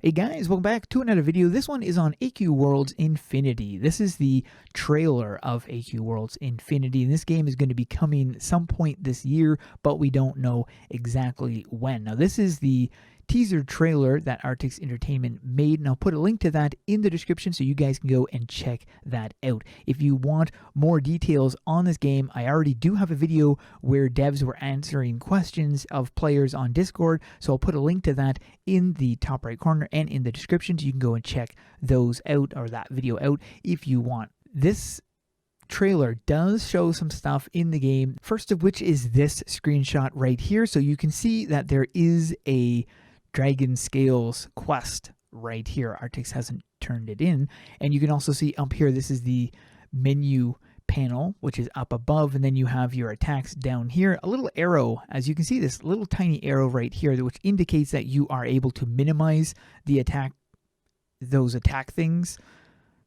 Hey guys, welcome back to another video. This one is on AQWorlds Infinity. This is the trailer of AQWorlds Infinity, and this game is going to be coming some point this year, but we don't know exactly when. Now, this is the teaser trailer that Artixentertainment made, and I'll put a link to that in the description so you guys can go and check that out. If you want more details on this game, I already do have a video where devs were answering questions of players on Discord, so I'll put a link to that in the top right corner and in the description so you can go and check those out, or that video out, if you want. This trailer does show some stuff in the game, first of which is this screenshot right here. So you can see that there is a Dragon Scales quest right here. Artix hasn't turned it in, and you can also see up here, this is the menu panel, which is up above, and then you have your attacks down here. A little arrow, as you can see, this little tiny arrow right here, which indicates that you are able to minimize the attack, those attack things.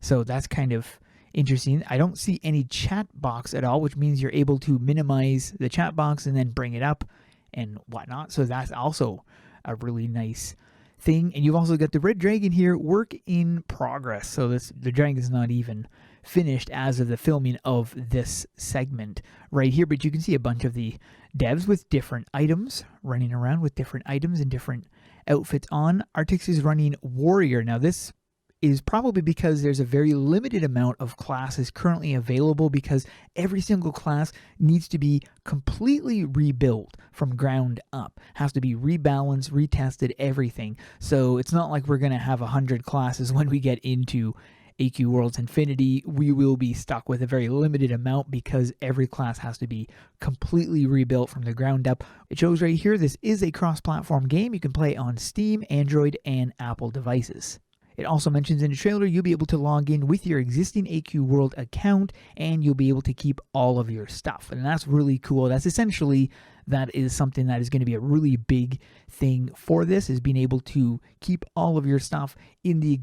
So that's kind of interesting. I don't see any chat box at all, which means you're able to minimize the chat box and then bring it up and whatnot. So that's also a really nice thing. And you've also got the red dragon here, work in progress. So the dragon is not even finished as of the filming of this segment right here, but you can see a bunch of the devs with different items running around with different items and different outfits on. Artix is running warrior. Now this is probably because there's a very limited amount of classes currently available, because every single class needs to be completely rebuilt from ground up, has to be rebalanced, retested, everything. So it's not like we're going to have 100 classes when we get into AQWorlds Infinity. We will be stuck with a very limited amount because every class has to be completely rebuilt from the ground up. It shows right here, this is a cross-platform game. You can play on Steam, Android, and Apple devices. It also mentions in the trailer you'll be able to log in with your existing AQWorld account, and you'll be able to keep all of your stuff. And that's really cool. That's essentially, that is something that is going to be a really big thing for this, is being able to keep all of your stuff in the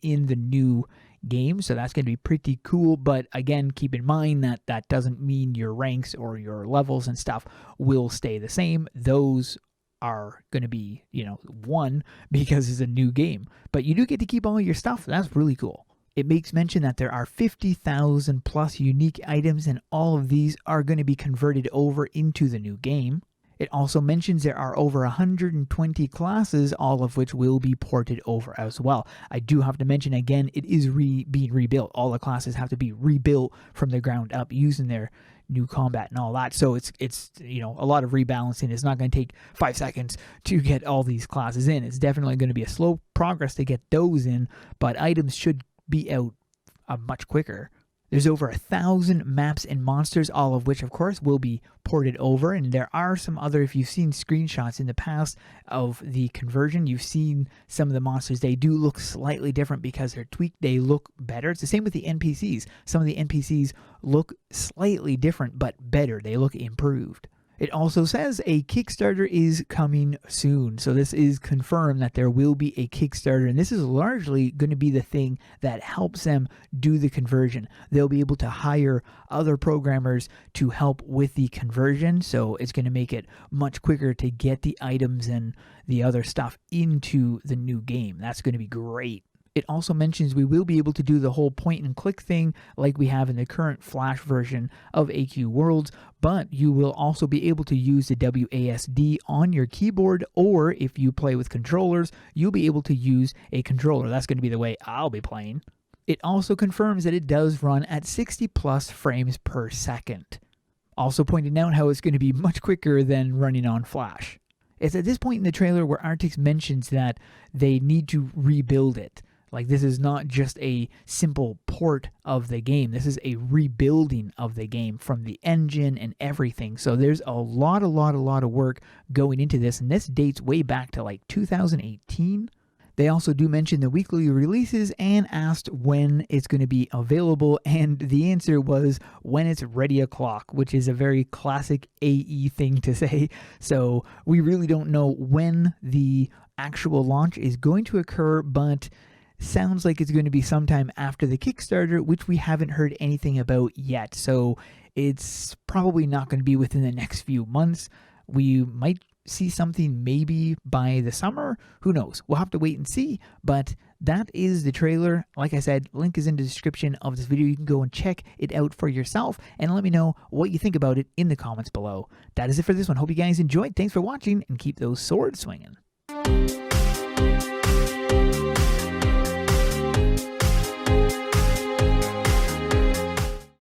in the new game. So that's going to be pretty cool. But again, keep in mind that that doesn't mean your ranks or your levels and stuff will stay the same. Those are going to be, one, because it's a new game. But you do get to keep all your stuff. That's really cool. It makes mention that there are 50,000 plus unique items, and all of these are going to be converted over into the new game. It also mentions there are over 120 classes, all of which will be ported over as well. I do have to mention again, it is being rebuilt. All the classes have to be rebuilt from the ground up using their new combat and all that. So it's a lot of rebalancing. It's not going to take 5 seconds to get all these classes in. It's definitely going to be a slow progress to get those in, but items should be out much quicker. There's over 1,000 maps and monsters, all of which, of course, will be ported over. And there are some other, if you've seen screenshots in the past of the conversion, you've seen some of the monsters. They do look slightly different because they're tweaked. They look better. It's the same with the NPCs. Some of the NPCs look slightly different, but better. They look improved. It also says a Kickstarter is coming soon. So this is confirmed that there will be a Kickstarter, and this is largely going to be the thing that helps them do the conversion. They'll be able to hire other programmers to help with the conversion, so it's going to make it much quicker to get the items and the other stuff into the new game. That's going to be great. It also mentions we will be able to do the whole point and click thing like we have in the current Flash version of AQWorlds, but you will also be able to use the WASD on your keyboard, or if you play with controllers, you'll be able to use a controller. That's going to be the way I'll be playing. It also confirms that it does run at 60 plus frames per second. Also pointing out how it's going to be much quicker than running on Flash. It's at this point in the trailer where Artix mentions that they need to rebuild it. Like, this is not just a simple port of the game. This is a rebuilding of the game from the engine and everything. So there's a lot of work going into this. And this dates way back to like 2018. They also do mention the weekly releases and asked when it's going to be available. And the answer was when it's ready o'clock, which is a very classic AE thing to say. So we really don't know when the actual launch is going to occur, but sounds like it's going to be sometime after the Kickstarter, which we haven't heard anything about yet. So it's probably not going to be within the next few months. We might see something maybe by the summer. Who knows? We'll have to wait and see, but that is the trailer. Like I said, link is in the description of this video. You can go and check it out for yourself and let me know what you think about it in the comments below. That is it for this one. Hope you guys enjoyed. Thanks for watching and keep those swords swinging.